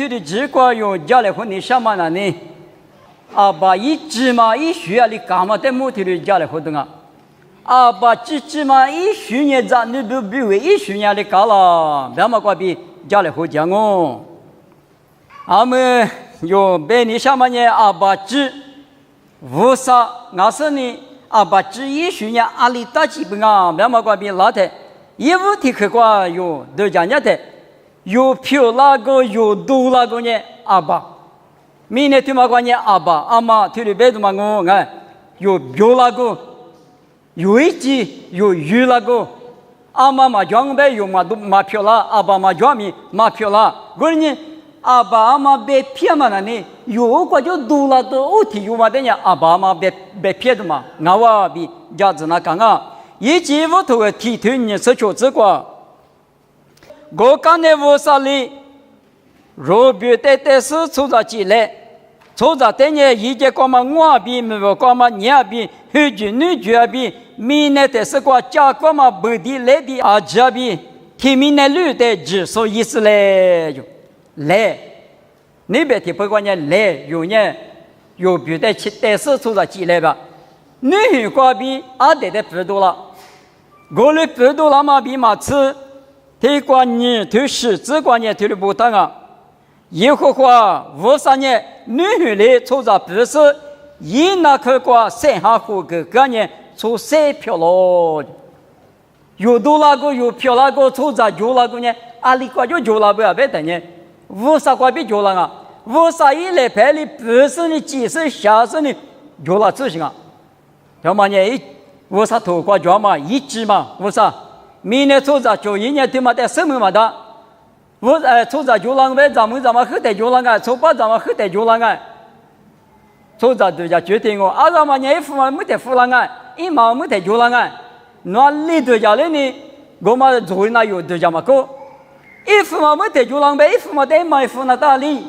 提的结果有家里婚的什么呢？把一芝麻一学里干嘛的木头的家里活动把芝麻一学年在你都比为一学年的干了，别么个比家里活讲哦。们有别你什么呢？把芝无啥，我说呢把芝一学年阿里大基本别么个比老太，一无提可过有都讲的，有漂那个有多那个呢把。明年听嘛关键阿妈听的别的嘛我有有那个有一季有鱼那个阿妈嘛讲呗有嘛都嘛漂啦阿爸嘛讲咪嘛漂啦我呢阿爸阿妈别骗嘛呢有个就多了都我提有嘛的呢阿爸阿妈别骗的嘛我比家子那讲一季我头个提推你是求这个我刚才我说哩若别带是出着进来，出着等你一节光嘛我比没有光嘛你比，后句女句比，明年的是个家光嘛不的来比这比，听明年绿的只说意思嘞就来，你别听不管你来有呢有别的去带是出着进来吧，女个比得不多了，我的不多了嘛比嘛吃，推关你推是只关你推的不当耶和华无三年女人出着不是一那个过三下户个年出三票咯，有多那个有票那个出着有那个呢，阿里个就有那个别等呢，无啥个比有了无啥一来排里不是你几十下十你有了执行要么呢无啥头过要么一直嘛无啥，明年出着就一年对嘛在什么嘛的。我出着就啷个咱们后代就啷个，出把咱们后代就啷个，出着对家决定阿个嘛年一副嘛没得付啷个，一毛没得就啷个，那里对家嘞呢，我嘛做那有对家嘛个，一副嘛没得就啷个，一副嘛得嘛一副那大理，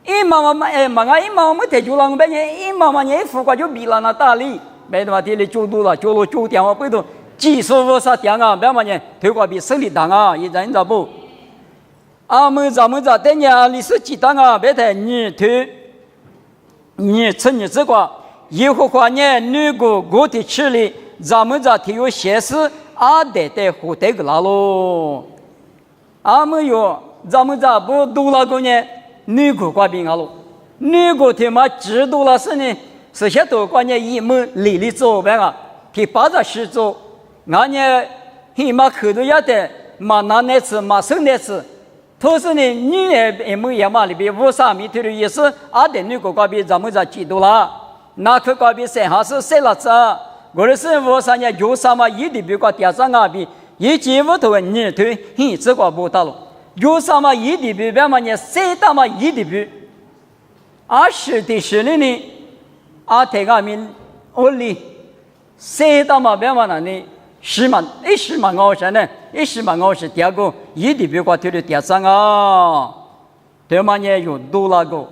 一毛嘛一毛没得就啷个，一毛嘛年一副个就比了那大理，别的嘛地里就多了，就了就点我不懂，技术我啥点别嘛呢，推过比生理堂一人咋不？们咋等呀？你是几当别太你推，你吃你这个，耶和华呢？如果我的吃里，咱们咋提有显示得胡得个啦咯？们有咱们咋不多那个呢？如果挂病咯？如果他妈知道了是呢，是些多关键一门里做呗提把着事做，俺呢起码口头要得，嘛拿那次嘛生那次。同时呢，你也没也嘛里边无啥米头的意思，得女个个比咱们在记住了，那个个比三下是谁了子？我的是无啥呢？有啥嘛？一的比个第三个比，一几屋头你头你这个不到了，有啥嘛？一的比别嘛呢？谁大嘛？一的比，20的时里呢，这个面屋里谁大嘛？别嘛呢？10万，10万50呢？10万50第二个，一的比个推的第三个，对嘛呢？有多那个，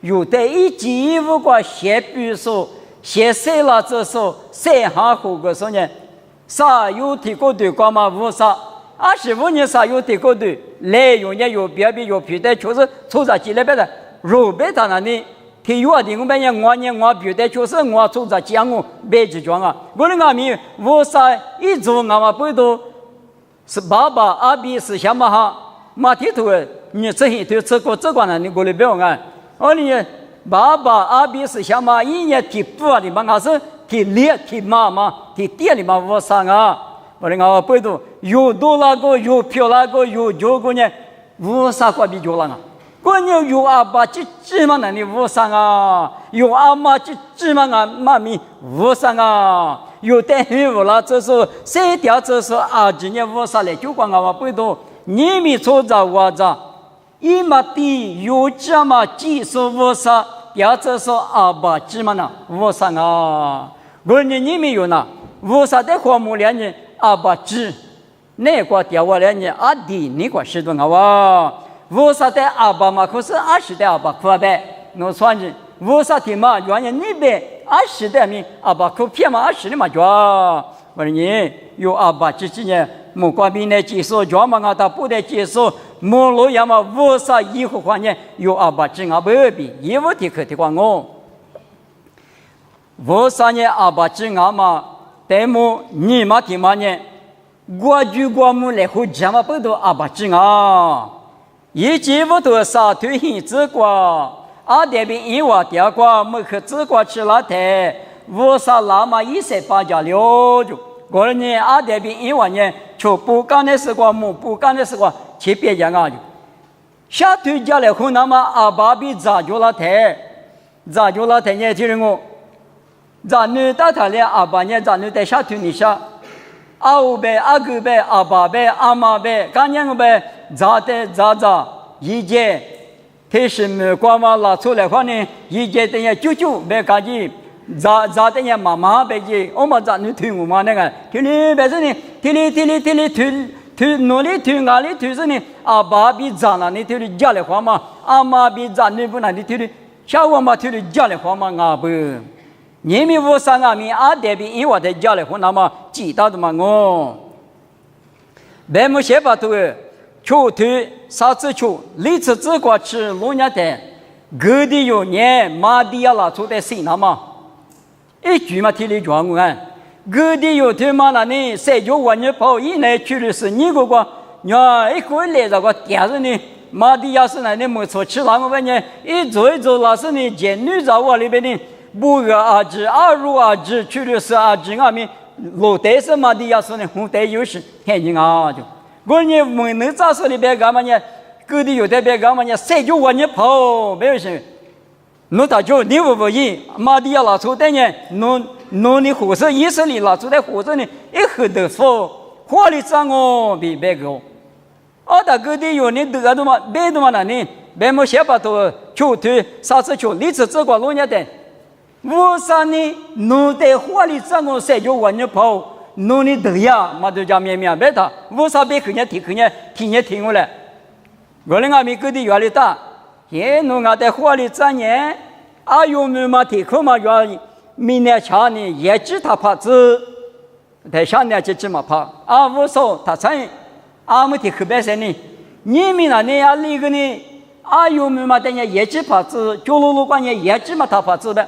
有的一季5个写比说，写谁了这说3下户个说呢？啥有提过对干嘛无啥？25年啥有提过对，来用呢有别有别的，就是出着几来别的，肉别他那里。他有的我们讲我别的就是我做着讲我别去讲我的阿弥我啥一做我不都是爸爸阿比是什么哈马蹄头你这些都这个呢你过来不要你爸爸阿比是什么一年提不的嘛还是提列提妈妈提爹的嘛我啥我的不都有多那个有票那个有这个呢我啥个比较了关键有阿爸芝麻那里无上有阿妈芝麻妈咪无上有带黑无了，这是谁掉这是今年无上来就光不多，你们做着我着，一嘛地有这么技术无上，掉这是阿爸芝麻呢无上我你们有呢，无上的花木两年阿爸芝，那个掉我两年弟你个是多无啥的阿爸嘛，可是20的阿爸可呗，我算着无啥的嘛，原来你呗20的米阿爸可骗嘛20的嘛就，我说你有阿爸这几年莫关闭呢接受，专门他不得接受，莫罗亚嘛无啥以后话呢，有阿爸真阿爸比，也无提可提光我。无啥呢阿爸真阿嘛，但么你嘛提嘛呢？我就我们来回讲嘛，不都阿爸真啊？一节不都啥推行之过？阿这边因为第过没去之过吃了台，无啥那么一些八家了就。过了呢，阿这边因为呢，就不干的时光么，不干的时光去别讲啊就。下推家来后，那么阿爸比咋就了台，咋就了台呢？就是我，咋女打他嘞？阿爸呢？咋女在下推你下？阿五辈、阿哥辈、阿爸辈、阿妈辈、干娘辈，咋的咋咋，一节，他是没光嘛拿出来话呢，一节等下舅舅辈干的，咋等下妈妈辈的，我们咋你推我嘛那个，推你辈是呢，推哪里推哪里推是呢？阿爸比咋那你推的家里话嘛，阿妈比咋你不那你推的，小我嘛推的家里话嘛阿不。你们无啥阿米阿这边因为在家里混那么知道的嘛我，白木写把头，秋推啥子秋，历次只管吃龙家的，各地有年马地要拿出的谁那么，一句嘛听你讲我看，各地有推嘛那呢，谁就往你跑以内去的是你个，你一个来这个点子呢，马地要是那呢没错吃那个问呢，一走一走那是呢见女在我里边呢。不个阿子阿如阿子去的是阿子阿米老得是嘛的要是呢红得有时很紧啊就我呢没能咋说的别干嘛呢各地有的别干嘛呢谁就往你跑没有事侬他就你不一嘛的要拿出的呢侬你火车一生里拿出的火车呢一喝的说火力涨哦比别个哦他各地有你得的嘛别的嘛那呢别么些把头就推啥子就你只这个弄家的为啥呢？侬在火里涨我谁就往你跑，侬的头呀，嘛就叫面面白他，为啥别去年听过来？我那阿米各地原来大，侬阿在火里涨呢，阿有没嘛提口嘛要明年查呢，也知他怕子，在下年就这么怕，阿无说他参与，阿没提口白谁呢？你们那呢阿那个呢？阿有没嘛等下也知怕子，九路关呢也知嘛他怕子的。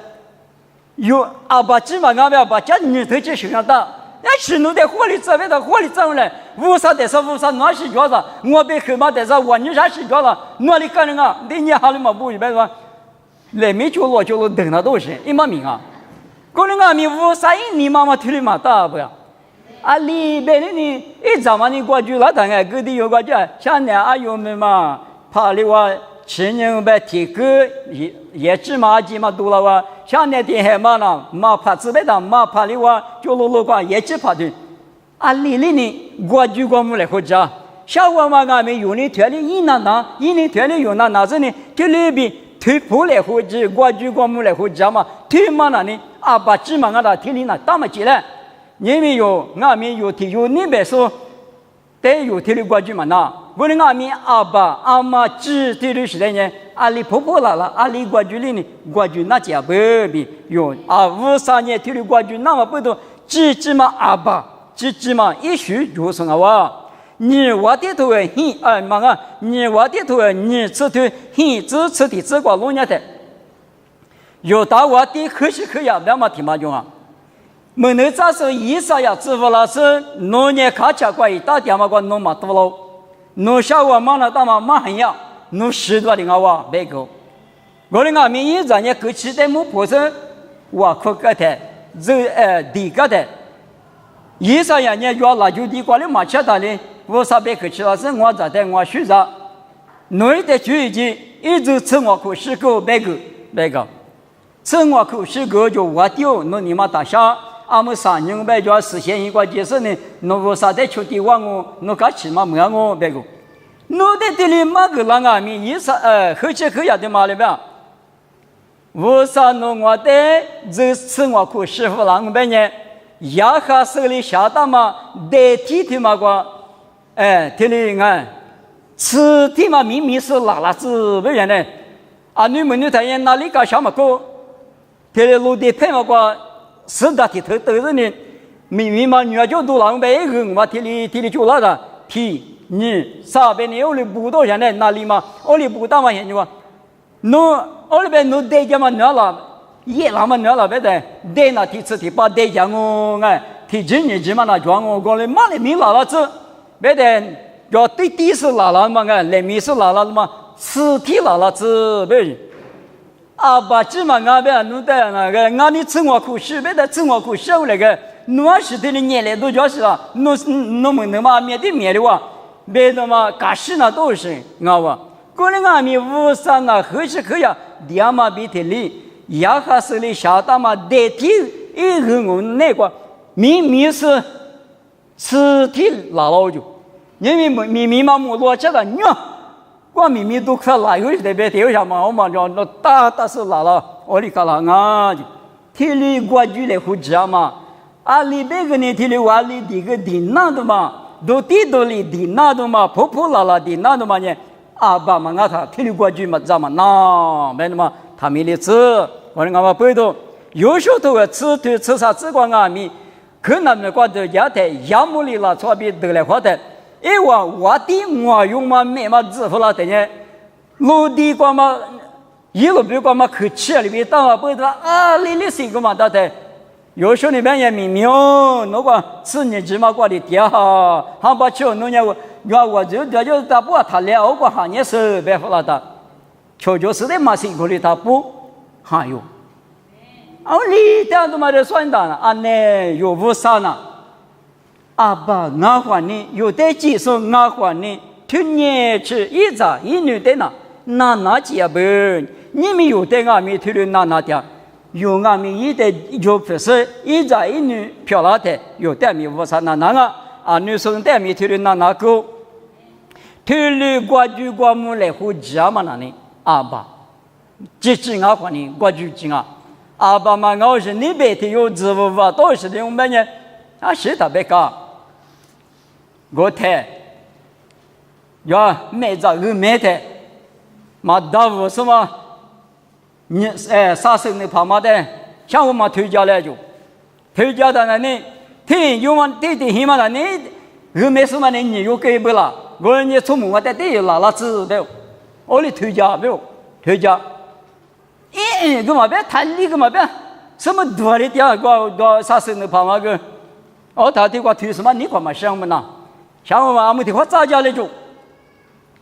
有阿爸芝麻阿爸把家女头去学上打，那是侬在火里走，在火里走来，无啥得啥无啥，哪是叫啥？我被后妈得啥，我女啥是叫啥？哪里干人啊？你好了嘛不一般说，来没就落等那都是，一毛命啊！个人阿米无啥你妈妈推的嘛打不呀？啊里边的呢，一早嘛你过去老当哎，各地有过去，像那阿有们嘛，怕的话。去年把提个也芝麻鸡嘛多了哇，像那天还嘛呢，嘛怕自备的，嘛怕的话就路过也只怕的。啊，里呢，我就过木来回家，小我嘛俺们有你团里一拿，一年团里有拿着呢，这里边推破来回家，我就过木来回家嘛，推嘛那呢，阿爸芝麻俺那推里那打么起来，你们有俺们有提有你别说，得有推里过去嘛那。我的阿弥阿爸阿妈指对的时代呢，阿里婆婆了，阿里过去里呢，过去那家不比有啊53年推的过去那么不多，只嘛阿爸，只嘛一许就是我，你我的头很妈啊，你我的头你吃头很只吃的只管弄伢的，有打我的可惜可呀，那么听嘛用啊。没能咋说一啥呀？支付老师农业卡车过一打电话过弄嘛多了。侬小我妈那大嘛妈很要，侬10多的我别个，我的阿弥一咱也过去在木坡上，我可个的，地个的，一啥呀？你要拿就地过来嘛吃他的，我啥别去吃了是我咋的我学啥，侬的就已经一直吃我口10个别个，吃我口10个就我丢，侬你妈打下。阿们3年半就要实现一个结束呢，侬无啥在求地望我，侬搞起码没我别个，侬在这里马个啷个面一啥后期可要的嘛里边，为啥侬我的这次我可师傅啷个呢？牙哈手里下大嘛，代替的嘛个，这里看，吃的嘛明明是拉子不然呢，啊你们你看哪里搞小么个，这里路的配嘛个。是的，头都是呢，明明嘛，女就都狼狈个嘛，体力就那个体你啥边你我里不到现在哪里嘛，我里不到嘛现在话，侬我里边侬得家嘛哪了，也那么哪了别的，得那体吃体把得家我哎，体今年起码那装我过来嘛里面拉了子，别的要对地是拉了嘛哎，里面是拉了嘛，吃体拉了子别。阿爸起码俺别弄的那个，俺的生活苦习，别的生活苦习那个，侬是对的年来都就是了，侬们那么面对面的话，别的嘛，干事那都是，俺话，过来俺们无啥那何时何呀，dia嘛比特里，也还是里下大嘛代替一个我那个，明明是吃体拉老久，因为明明嘛没落这个鸟。我明明都看哪有特别丢下嘛，我嘛叫那大是哪了，我里看了啊，体力过去来胡讲嘛，啊里边个呢体力话里这个地那的嘛，都地都里地那的嘛，破啦地那的嘛呢，阿爸嘛他体力过去嘛怎么那没那么他没的吃，我们嘛背头有时候都吃啥吃光啊米，可能的话都压在压木里了，错别得来花的。因为我的我用嘛没嘛支付了，等于陆地光嘛一路比光嘛客气里边当啊不知道啊，你谁个嘛到的，有时候那边也明明那个吃你芝麻瓜的掉，还把球弄呀我就打不他了，我个行业是别付了的，球就是的嘛辛苦的他不还有，你这样子嘛就算的了，安呢有不少呢。阿爸，俺还你有的技术，俺还你去年去一扎一女的呢，那几不？你们有的俺们推的那的，有俺们一的有不是一扎一女漂亮的，有的没无啥个啊，女生的没推的那个，推的国剧国母来胡家嘛那呢？阿爸，这俺还你国剧经啊，阿爸嘛，我是你白天有职务吧？都是的，我们呢啊是特别高。我睇，要买着个买的，嘛大屋什么，你啥时候你跑嘛的，像我们推荐来就，推荐的那呢，听有嘛对起码那呢，个买什么呢？你又给不了，我你出门我得对拉子的，我哩推荐没有，推荐，个嘛别谈你个嘛别，什么多的点个啥时候你跑嘛个，我他对我推什么你干嘛想么呢？像我们阿姆的话咋讲来着？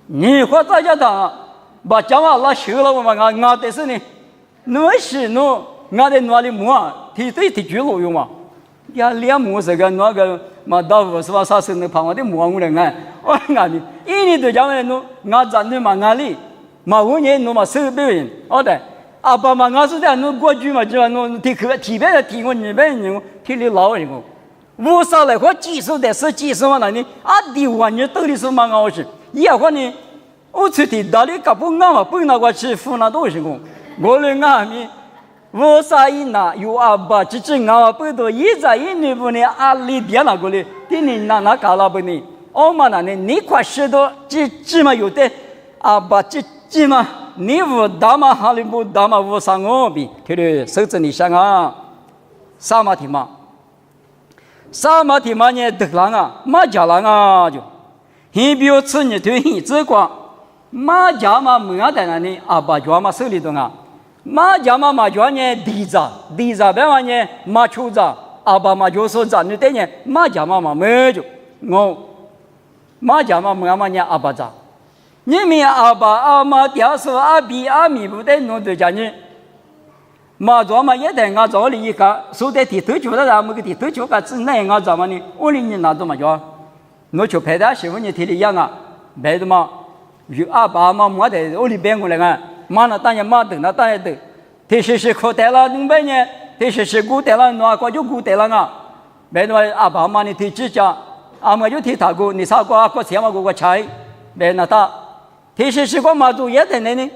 你话咋讲的？把讲话拉修了我们俺的是呢，那是喏，俺的哪里木提举路用嘛？呀，两木这个那个嘛，到五十万啥时候跑我的木我来俺，我俺的，一年都讲的喏，俺站的嘛俺里，嘛5年喏嘛手表人，好的，阿爸嘛俺是在喏过去嘛，就喏提别的提我200人，提的老人个。我上来我技术的是技术嘛那呢？啊，第5年到底是嘛好事？也话呢，我出的大理搞不俺嘛，不那个去付那东西个。我来俺们，我啥一拿有阿爸，只俺嘛不多，一在一年不呢，阿里点那个嘞，今年那搞了不呢？我嘛那呢，你快10多，只嘛有的阿爸只嘛，你不打嘛，哈里不打嘛，我上我比，对对，手指你想啊，啥嘛题嘛？啥嘛题嘛呢？得了啊，马家了啊就，你比如吃你对你只管，马家嘛没在那里，阿爸家嘛手里头啊，马家嘛家呢地子别嘛呢马球子，阿爸嘛就说咱你对呢，马家嘛没就我，马家嘛没嘛呢阿爸子，你们阿爸阿妈爹说阿比阿米不得弄对家呢。马做嘛也得俺做里一个，说的地头球的咱们个地头球个只那俺做嘛呢？我里你拿做嘛叫？我就拍的媳妇你提的样啊，拍的嘛，有阿爸阿妈没得，我里边过来啊，马那当然马等那当然等，提是可带了200年，提是古带了那个就古带了啊，拍的嘛阿爸阿妈你提指甲，阿妈就提他个，你啥个钱嘛个菜，拍那他，提是个马做也得呢。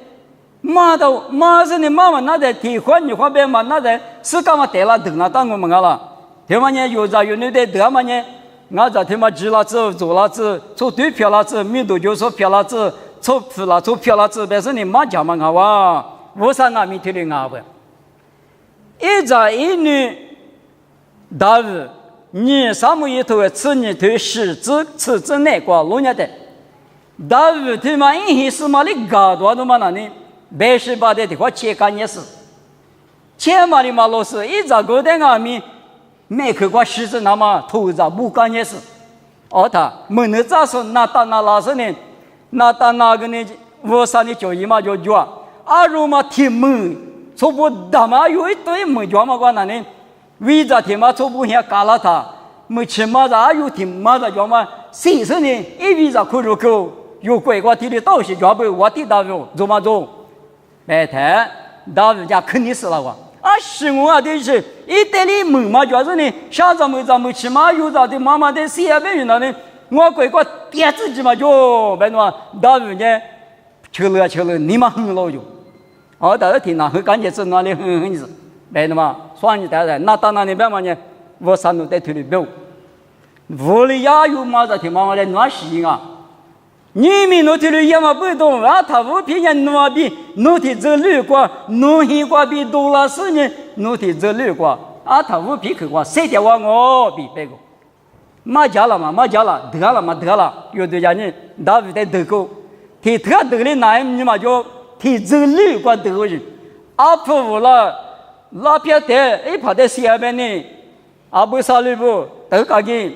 马是你妈妈那在提换你换别嘛那在是干嘛带了等了当我们了，对嘛呢有在有那的得嘛呢，俺在他妈知了子做了子做对漂了子，米都就说漂了子，做漂了子，但是你妈讲嘛俺哇，我啥俺没听的俺不，一男一女，大日你萨姆伊头吃你头十字吃之内瓜路伢的，大乌头嘛因是嘛哩搞多的嘛那呢，白十八的话切干也是，切嘛哩嘛老是一早过的阿米，没去过十字那么头早不干也是，哦他没能咋说那打那拉是呢，那打那个呢，我啥呢叫伊嘛叫叫，阿如嘛听门，错不打嘛有一堆门叫嘛关那呢。为啥天嘛做不下嘎拉他？没吃嘛啥有天嘛啥叫嘛？谁说呢？一为啥苦肉口有鬼瓜地的东西全部我地大肉做嘛做？白天大人家肯定是了哇！啊，是我的是一代里门嘛就是呢，想怎么怎么吃嘛有啥的妈妈的谁也没有那呢？我鬼瓜点自己嘛就白嘛，大人家吃了你嘛很老就，哦，大家听那很感觉是哪里很是白的嘛。算你带来，那当然你别嘛呢，我三都带腿里表，我的呀有嘛子听妈妈的暖心啊，你们那腿里也嘛不懂啊，他不偏见暖比，那腿这绿瓜，暖心瓜比多了是呢，那腿这绿瓜，啊他不偏去瓜，谁的我比别个，嘛家了嘛，得了，有对家呢，大卫在得过，他特得的哪你嘛叫，他这绿瓜得个人，啊不了。拉片的，一跑在下边呢，阿不沙里不都搞紧，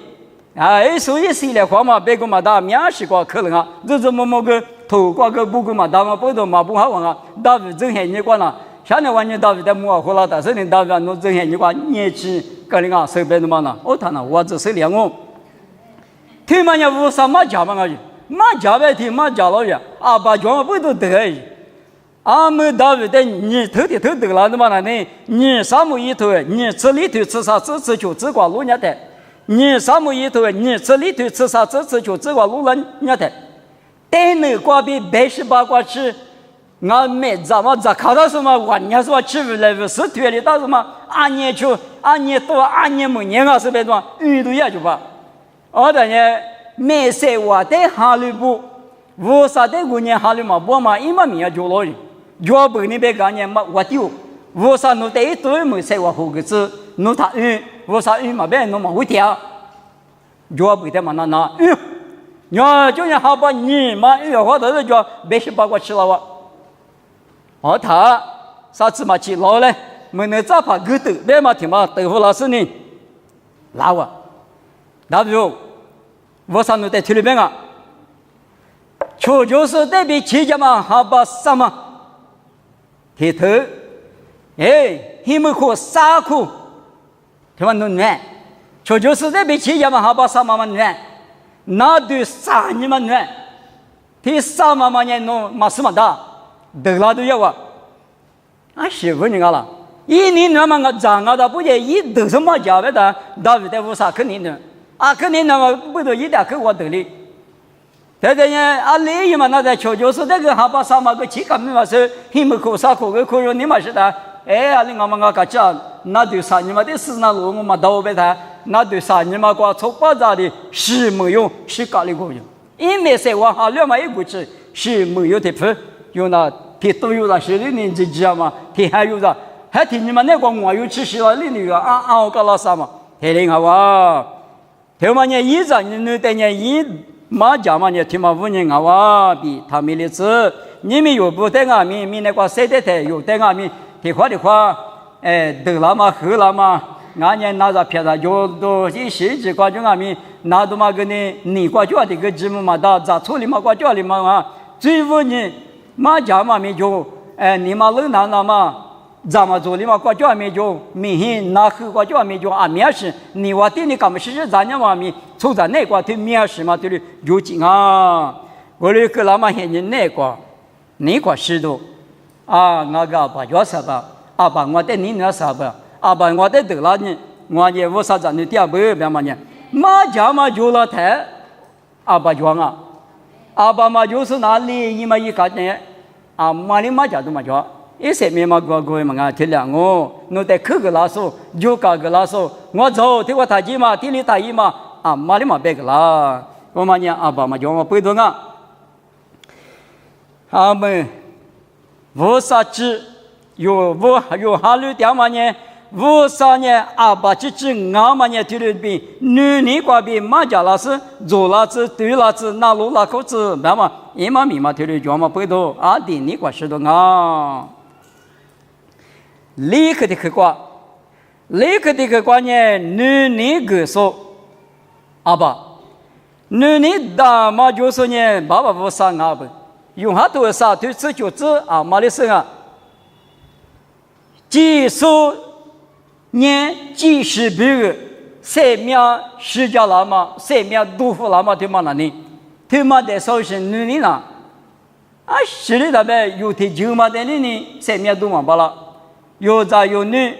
哎，所以谁来话嘛，别个嘛打面试过可能啊，这么个头挂个不个嘛打嘛不都嘛不好玩啊，打不正黑你管了，现在玩你打不在木火了，但是你打不弄正黑你管年轻个人啊，手边的嘛呢，我谈了，我只是两我，听嘛也无啥嘛家嘛个，嘛家呗听嘛家老远，阿爸讲不都得。阿们大卫的你头得了的嘛那呢？你萨姆一头，你吃里头吃啥吃就吃瓜路伢的。你萨姆一头，你吃里头吃啥吃就吃瓜路伢的。但那瓜比118瓜吃，俺没咋看到什么玩意是吧？吃不来不是腿里到什么？俺年多，俺年没年啊是别多，运动也就吧。我的呢，没谁我在哈里不，我啥在过年哈里嘛不嘛，一嘛米也就老人。要不你别干呢嘛，我丢，我啥弄得一堆没谁我后个子，弄他我啥嘛别弄嘛会掉，要不的嘛那你就像好把你嘛我都是叫118个吃了哇，哦他啥子嘛去老嘞，没能咋怕个头，别嘛听嘛豆腐老师呢，拉我，那比如我啥弄在腿里边啊，确就是那边去家嘛，好把什么？铁头，哎，你们可啥苦？他们弄暖，就是这边企业嘛，好把啥嘛暖，那对啥你们暖？他啥嘛呢弄嘛什么大，得了都要啊！啊，媳妇你看了，一年暖嘛个长啊的，不也一都什么家的，大卫在屋啥肯定暖，啊肯定那么不都一点给我得哩。但是呢，啊，利益嘛，那在就是那个哈巴萨嘛个气干嘛是，你们可啥可个可用你嘛是的，哎，啊，你我们个讲，那对啥你嘛的是那路我嘛倒背他，那对啥你嘛个从巴扎的是没有，是搞的个用，因为谁往下两嘛一过去是没有的分，有那铁都有那些的你自己嘛，铁还有啥，还听你们那个我有吃是了，你那个我搞了啥嘛，铁零好哇，铁嘛呢一张你那等呢一。马家嘛，你听嘛5年啊比他们的子，你们有不在俺们那个谁的有在俺们的话，哎，得了嘛，喝了嘛，俺年拿着片子就都一些几块就俺们拿到嘛个你挂脚的个节目嘛，到咋处理嘛挂脚的嘛啊，最后呢，马家嘛没就哎，你嘛冷难了嘛。咱们做的嘛，国家没就明显那和国家没就啊面试，你话对你干么事咱家嘛咪，从咱那块对面试嘛对的有劲啊，我那个老嘛现在那块石头啊，那个把脚啥吧，啊把我带你那啥吧，啊把我带得了呢，我也无啥咱的点不别嘛呢，马家嘛就了台，啊把脚啊，啊把嘛就是拿利益嘛一个呢，啊马里马家都嘛脚。一些面嘛过嘛啊，听两我，我在口个拉手，就搞个拉手，我走，听我大姐嘛，听你大姨嘛，啊，妈的嘛别个啦，我嘛呢，阿爸嘛叫我背着啊，他们无啥子，有哈律点嘛呢，无啥呢？阿爸只俺们呢，对了比女人瓜比马家老师做老子对老子那路那口子，那么一嘛米嘛对了叫嘛不多啊，的你瓜是多啊。立刻的去瓜，立刻的去瓜呢，女人个说阿爸，女人大嘛就是呢，爸爸不上阿爸，用哈多啥对吃就吃啊，马来生啊，技术。年几十辈个生命世界了嘛，生命杜甫了嘛，对吗？那呢？对吗？在说是女人呐，啊，是的，他们有的就嘛的呢，生命都嘛罢了，有在有女，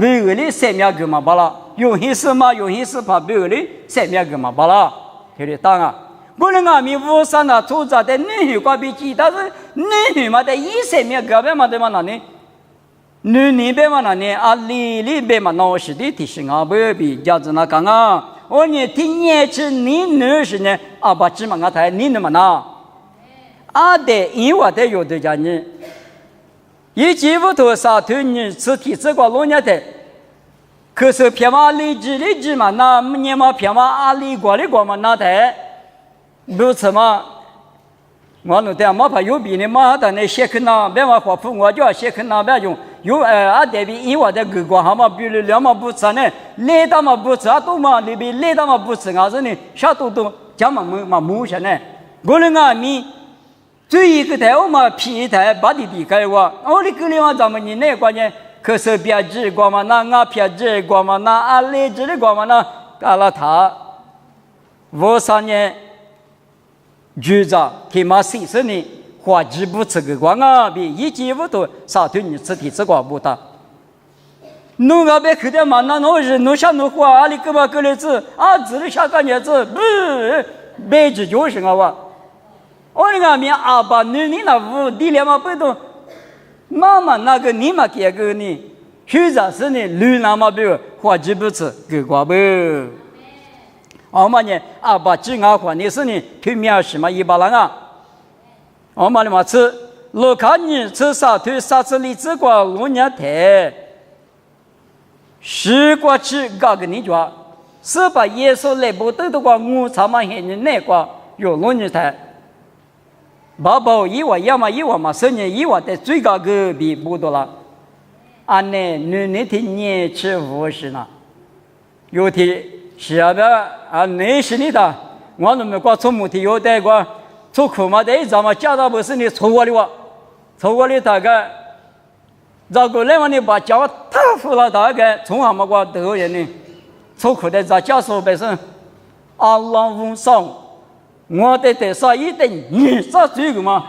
辈个的生命个嘛罢了，有些事嘛，有些事怕辈个的生命个嘛罢了，对的，当然，不能啊，米无啥那出在的女人关比其他是女人嘛的一生命个别嘛对吗？那呢？女人别嘛那呢啊，里别嘛那是的提醒啊，不比家子那讲啊，我呢听年吃你女是呢啊，把芝麻我台你那么那，啊的因为的有的家呢，一几乎多少头你吃体质过老年的，可是偏嘛里芝嘛那你嘛偏嘛啊里过嘛那台，如此嘛。我那天嘛怕有比呢嘛，但那些可能别嘛花富，我就要些可能别用有啊，代表因为的个光哈嘛，比如两嘛不吃呢，来到嘛不吃啊，都嘛那边来到嘛不吃啊，是呢，啥都讲嘛没些呢，我那个米最一个台我嘛皮台把你比开我，我的个里嘛咱们你那关键可是别只光嘛那俺别只光嘛那啊来只的光嘛那阿拉他，我3年。局长他妈40年花几不吃个光啊，比一几不多，啥对你吃体吃光不大。侬个别去的嘛，那侬是侬想侬花阿里个嘛个来子啊，子里下个日子不白纸就是啊哇。我那个面阿爸你那屋地里嘛不动，妈妈那个你嘛给个呢，局长是呢绿那么别花几不吃个光不。我们呢，阿爸只俺还的是呢，推面什么一把人啊？我们的嘛吃，老看你吃啥推啥子里吃过老年台，十过吃搞个你抓，是把耶稣来不得的话，我他妈现在那个有老年台，爸爸一万要么一万嘛，10年一万的最高个比不多了，俺呢，你的年吃50呢，有的。是啊，啊，那是你的，我那么光做木头有带过，做苦嘛的，咱们家长不是你错过的哇，错过的大概，如果来嘛你把脚踏服了大概，从俺们过得人呢，错苦的咱家属本身，阿拉无上，我得啥一定你啥这个嘛，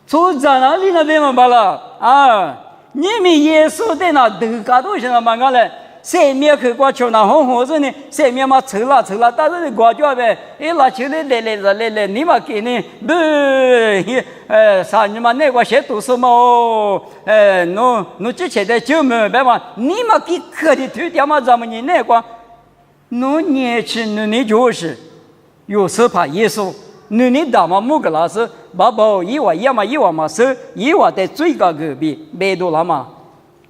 从在哪里那边嘛罢了啊，你们耶稣在那都搞多少嘛个嘞？生命去过去那红红子呢，生命嘛抽了，但是过去呗，一拿起来来，你嘛给你不啥你嘛那个些读书嘛哦，侬之前的就没办法，你嘛给可的推掉嘛，咱们你那个，侬年轻你就是有时怕耶稣，你大嘛木个老师，爸爸一万嘛是一万的最高个比100多了嘛，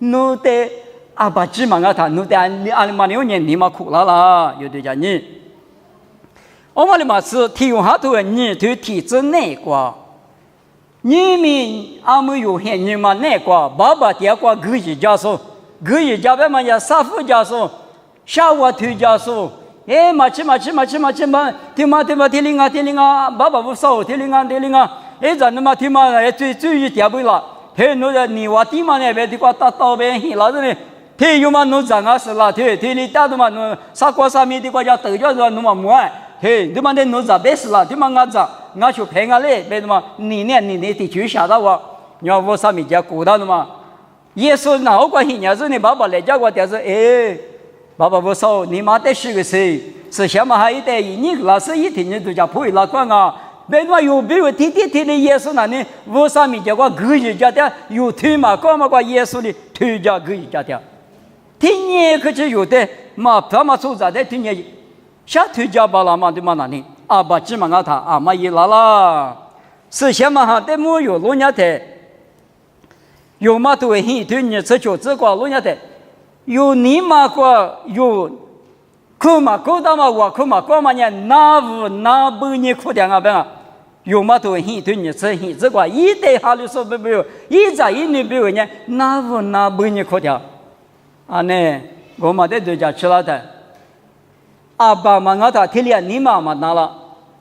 侬得。阿爸只嘛他，侬得按嘛6年你嘛苦了啦，有对家你。我们的嘛是提用下头的你对体质那个，你们阿没有限你嘛那个，爸爸第二个个人家属，个人家别嘛呀三夫家属，下午推家属，哎嘛听嘛，听灵啊，爸爸不少听灵啊，哎咱那嘛听嘛哎最一点不了，嘿侬的你话听嘛那边的话到边去了呢。他有嘛侬长啊是啦，他你大的嘛侬啥国啥米的国家都叫做侬嘛没爱，嘿，对嘛的侬长别是啦，对嘛俺长，俺去陪俺嘞，别的嘛你的确吓到我，你要我啥米家鼓捣的嘛，耶稣哪有关系？要是你爸爸来叫我点是，哎，爸爸不说你妈得是个谁？是什么还一代你老师一天你都叫陪老管啊。别嘛有别个天的耶稣那呢，我啥米家我个人家的有推嘛，干嘛个耶稣的推家个人家的。听年可是有的嘛，他嘛做啥的？听年下推家巴拉嘛的嘛那里，阿爸只嘛他阿妈一拉啦，是什么哈？的没有老年的，有嘛都会很对你这就这个路亚的，有你嘛个有，可嘛够到嘛我可嘛过嘛呢，那无那不你苦点啊呗。有嘛都很对你这个一代哈里说不有，一在一年不有呢，那无那不你苦点。啊呢，我嘛在对家吃了的。阿爸嘛我他提炼你妈嘛拿了，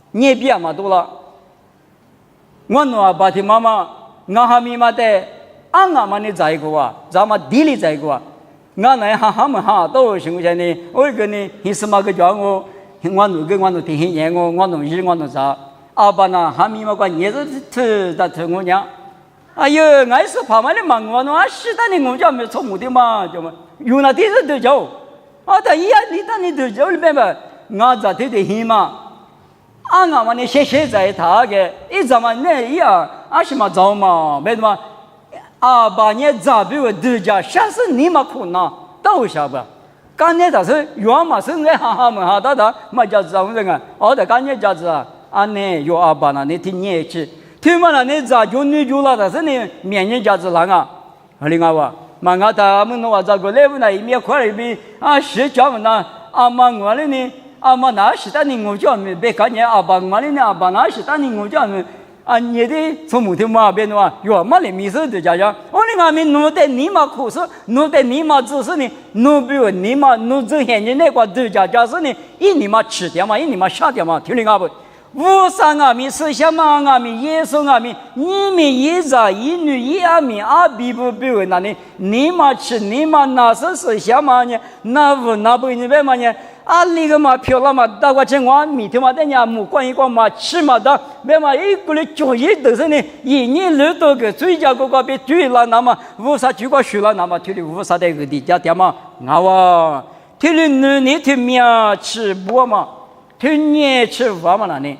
你别嘛多了。我那阿爸的妈妈，我还没嘛的，俺嘛你在一个啊，咱们地里在一个啊。我那哈们哈都是我讲呢，我个呢，你什么个叫我那听很严我弄日我弄啥。阿爸呢，还没嘛个也是我讲，哎呦，俺是怕嘛的嘛，我那是但你我家没错误的嘛，就嘛，有那电视都叫，啊，他一样你当你都叫里边嘛，俺在这里很嘛，俺嘛呢谢在他个，一怎么那一样，俺是嘛早嘛，没嘛，阿爸你咋比我都叫，啥是你嘛苦呐，都晓得。刚才他是原嘛是在哈们哈他嘛叫怎么人啊？哦，他刚才叫子。啊，呢有阿爸呢，你听你去，听嘛了，你咋就你就了？但是你面人家子啷个？另外哇，嘛我他们那咋个来不那一面块里边啊，是叫么呢？阿妈我的呢，阿妈那是但你我叫me，别看你阿爸我的呢，阿爸那是但你我叫me，啊，你的从母亲嘛边的话，有嘛的米色的家家，我的阿们弄得你嘛苦事，弄得你嘛只是呢，弄比如你嘛弄这现在那个的家家是呢，一你嘛吃掉嘛，一你嘛杀掉嘛，听你阿不？无上阿弥释迦牟尼阿弥耶稣阿弥，你们一仔一女一阿弥阿弥不比为那里，你嘛吃你嘛那是什么呢？那无那不你别嘛呢？啊，那个嘛漂亮嘛，大过情况米头嘛，等下木管一个嘛吃嘛的，别嘛一个嘞就一都是呢，一年六多个最佳个别对了，那么无啥就个学了，那么听的无啥的个的家点嘛，啊听的你听面吃不嘛，听你吃饭嘛那里。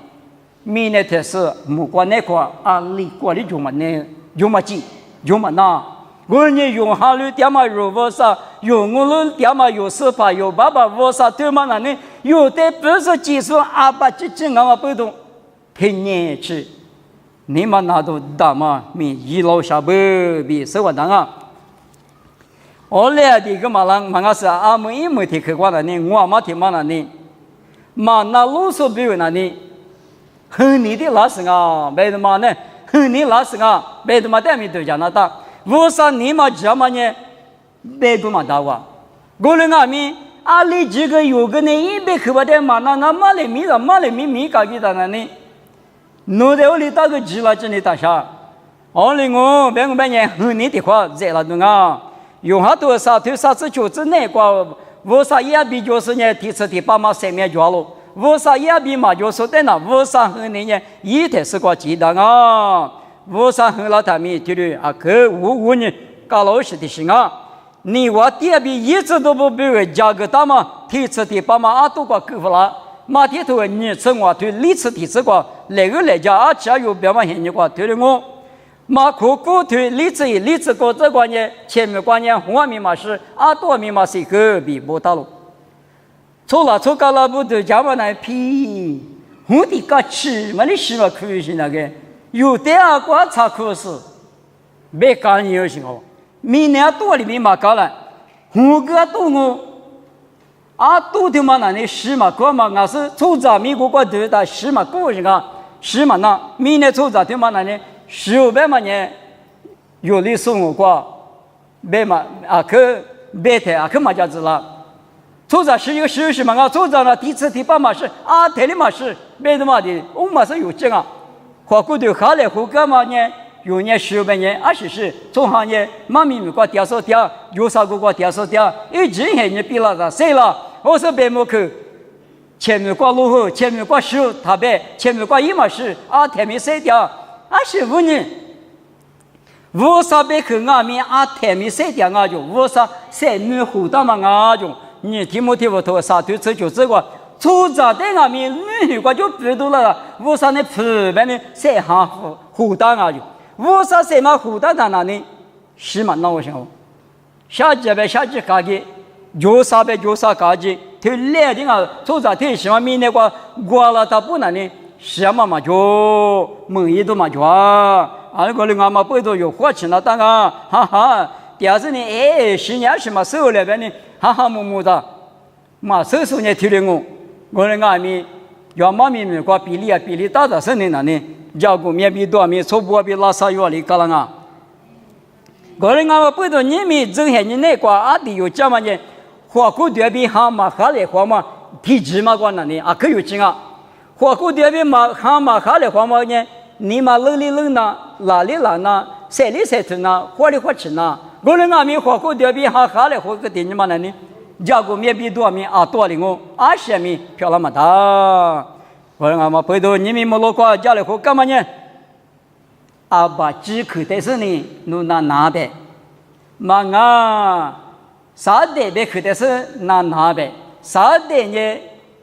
明年的是木管那块啊，里管的用嘛呢，用嘛紧，用嘛那。我呢用哈律点嘛有我啥，用我们点嘛有司法有爸爸我啥对嘛那呢？有的不是技术阿爸之前俺们不懂，听年吃，你们那都大嘛，米一老下不比什么当啊？我来的个嘛人，嘛是阿们一没听客观的呢，我嘛听嘛那呢，嘛那路数比如那呢。很你的老师啊，为什么呢？很你老师啊，为什么对面都讲那大？为啥你嘛讲嘛呢？为什么大哇？我们阿弥阿里这个有个呢，一百克巴的嘛，那马来米搞给他那呢？弄得我里大个鸡了，这里大下。我哩我别个别人很你的话在那种啊，用下多少对啥子就是那个，为啥也比就是呢？第四第八嘛三面脚了。为啥也比嘛就说的呢？为啥和你呢？一天是个鸡蛋啊！为啥和老他们就是啊？可无呢？搞老实的心啊！你我第二比一直都不比为价格大嘛？第四第八嘛啊都个够不了。马天头你吃我对历次第四个那个来家啊，只要有表嘛现你个对了我。马可可对历次个这个呢，前面关键红密码是啊多密码是个比不到了。错高了不都叫我来批，我的个吃嘛你是嘛可以是那个，有的啊观察可是，没干你有行哦，明年多里面嘛搞了，我个多我，啊多的嘛那里是嘛个嘛，我是出杂米国国对的是嘛个是个，是嘛那明年出杂的嘛那里1500嘛呢，有的送我过，别嘛啊可别的啊可嘛叫子了。出杂是一个事实嘛？啊，出杂呢，第四第八嘛是啊，台里嘛是别的嘛的，我嘛是有这个，花骨头下来后干嘛呢？有年1500年，20是中行业，妈咪咪个掉手掉，有啥个掉手掉，一直还你比了啥谁了？我说别莫去，前面挂落后，前面挂手他别，前面挂一嘛是啊，台面谁掉？25年，我啥别去俺们啊，台面谁掉啊就我啥谁没胡到嘛啊就。你听没听不懂？啥对这就这个，出杂的俺们女个就不多了。为啥呢？普遍的谁行胡大啊就？为啥谁嘛胡大在哪里？是嘛？那我想，下级家己，有啥呗有啥家己，他来的啊，出杂的希望明年过了他不能呢，什么嘛就门一都嘛就啊，啊，个人俺们背着有花钱了，当啊，哈哈，第二次呢，10年什么时候来边呢？哈哈木木的，嘛，手呢提领我人俺们要妈咪们过比例大的生呢呢，照顾面比多面，错不比拉萨药里干了啊。个人俺们背着你们正些你那个阿弟有这么呢，花骨对比哈嘛哈来花嘛，体质嘛关呢啊，可有劲啊。花骨对比嘛哈嘛哈来花嘛呢，你嘛冷里冷呐，哪里冷呐，晒里晒土呐，花里花吃呐。个人俺们花骨对比哈来花个点你嘛呢？照顾面比多面啊多领20米漂亮嘛大。个人俺们背着你们没落过家里花干嘛呢？阿爸只口袋是呢，侬拿呗，嘛啊，啥代别口袋是拿呗，啥代呢？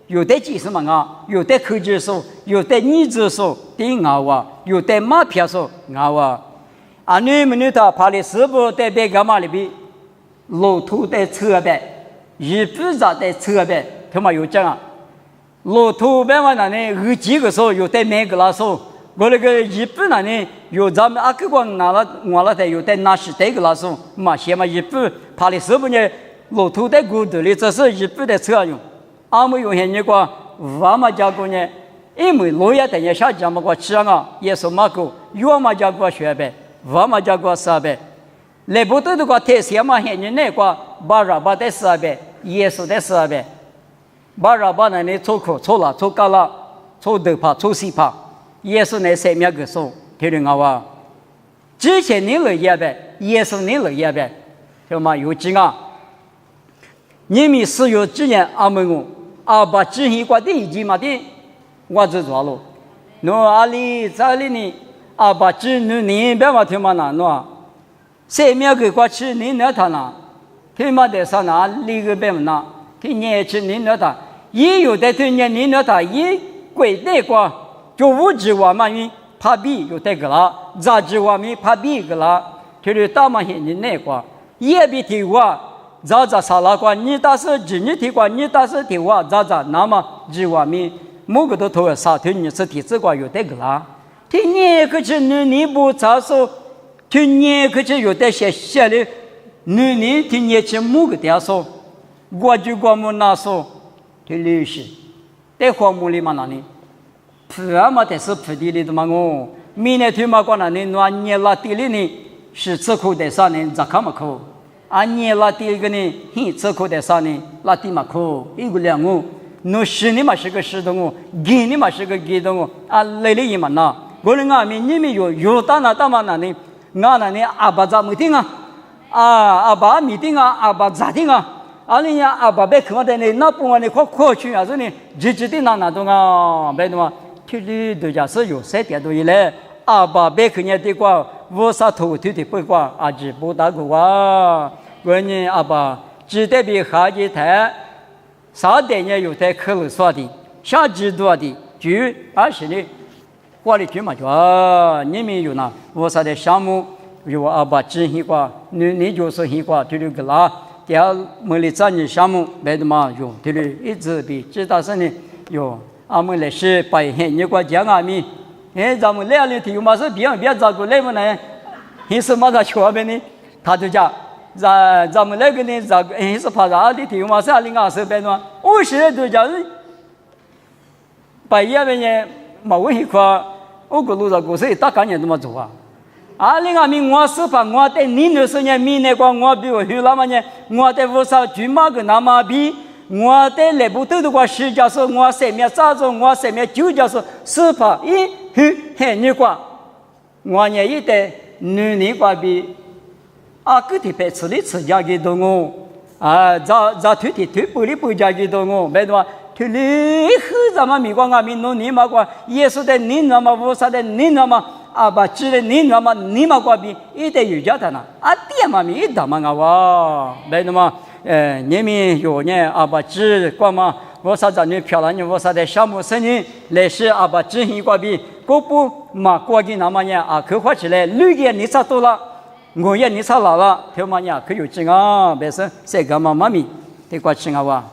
有的技术嘛啊，有的科技术，有的女子术，对啊，有的马票术啊，啊，你们他怕的是不代表干嘛里边，路途的车呗，日不咋的车呗，他妈有讲啊，路途呗嘛那呢，有几个数，有的每个拉数。我那个日本那呢，有咱们阿克光拿了我了的，有的拿是这个拉送嘛，先嘛日本怕的是不呢？路途的骨头里，这是日本的车用，俺们用现那个我嘛家过呢，因为路也等于下家嘛过吃啊，也是嘛过，有嘛家过学呗，我嘛家过啥呗？来不得的个特色嘛，现在那个巴拉巴的啥呗，耶稣的啥呗，巴拉巴那里错口错了，错高了，错头怕，错西怕。耶稣那生命个说，听懂啊哇？之前你了也呗，耶稣你了也呗，晓得吗？有劲啊！你们是有几年阿门我，阿爸之前过的一句嘛的，我就做了。侬阿里在里呢？阿爸之你别嘛听嘛那喏，生命个过去你那他那，听嘛的啥那里个别嘛那，听年轻你那他，也有的听年你那他也贵的过。就物质我们因怕比有这个了，杂质我们怕比个了，就是大嘛现在那个也比提我，杂啥那个你打是只你提过，你打是提我杂，那么只我们某个都头啥头你是提这个有这个了，听你可是你不咋说，听你可是有的些的，你听你去某个点说，我就我们那说，听历史，在荒漠里嘛那里。普嘛的是普地里的嘛我，明年天嘛过那呢，那年拉地里呢是吃苦的啥呢？咋看嘛苦？啊年拉地个呢，很吃苦的啥呢？拉地嘛苦，一个两我，那十年嘛是个十的我，几年嘛是个几的我，啊来了一嘛那，我们俺们你们有大那大嘛那呢？俺那呢阿爸咋没听啊？阿爸没听啊？阿爸咋听啊？阿里呀阿爸别看的呢，那不嘛呢快去啊！这呢，直接的那东啊，别的嘛。这里都假是有些点东西嘞，阿爸别看人的话，我啥头头的不管，阿只不打过啊。我呢阿爸只得比下几台，啥点也有在考虑说的，下几多的，就20的，花里去嘛就啊，你们有呢，我啥的项目有阿爸执行过，你就是行过，这里个啦，第二没里3年项目别的嘛有，这里一直比知道是呢有。俺们来是白天你过讲俺们，咱们来了提嘛是别照顾来么呢？你是嘛在学边呢？他就讲，咱们那个呢，是怕啥的提嘛是220边嘛？50都讲是，白夜边呢，没问题块，我个路上过是大概念怎么做啊？220我是怕我在你那时间明年光我比我去那么呢，我在屋上住嘛个那么比。我在内部头的话，实际是我生命咋着，我生命就叫是怕很你话，我呢一代你话比个体白吃的吃家给到我咋推的推不的不家给到我，没得话推的很咱们美国俺们弄你嘛话，耶稣的你那么无啥的你那么把知的你那么你嘛话比一代有家的呢，爹嘛咪一代嘛哇，没得嘛。你们有呢？阿爸知光嘛？我啥子你漂亮呢？我啥的项目生意来是阿爸执行过比，过不嘛过去那么呢？可发起来绿叶你差多了，我也你差老了，听嘛呢？可有劲啊！别说这个嘛妈咪得过去啊哇！